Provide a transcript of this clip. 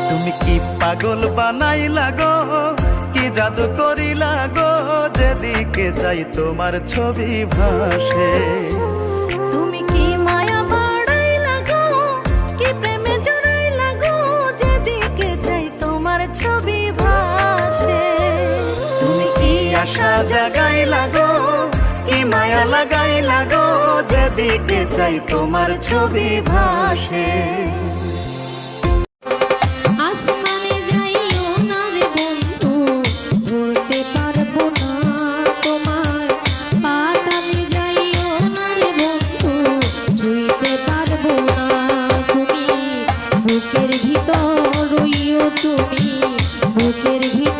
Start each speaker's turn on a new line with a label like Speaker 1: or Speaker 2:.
Speaker 1: তুমি কি পাগল বানাইলা গো, কি জাদু করিলা গো, যেদিকে চাই তোমার ছবি ভাসে।
Speaker 2: তুমি কি মায়া বাড়াইলা গো, কি প্রেমে জড়াইলা গো, যেদিকে চাই তোমার ছবি ভাসে।
Speaker 1: তুমি কি আশা জাগাইলা গো, কি মায়া লাগাইলা গো, যেদিকে চাই তোমার ছবি ভাসে।
Speaker 2: আসমানে যাইও না রে বন্ধু, ধরতে পারবো না তোমায়। পাতালে যাইও না রে বন্ধু, ছুঁইতে পারবো না। তুমি বুকের ভিতর রইও, তুমি বুকের ভিতর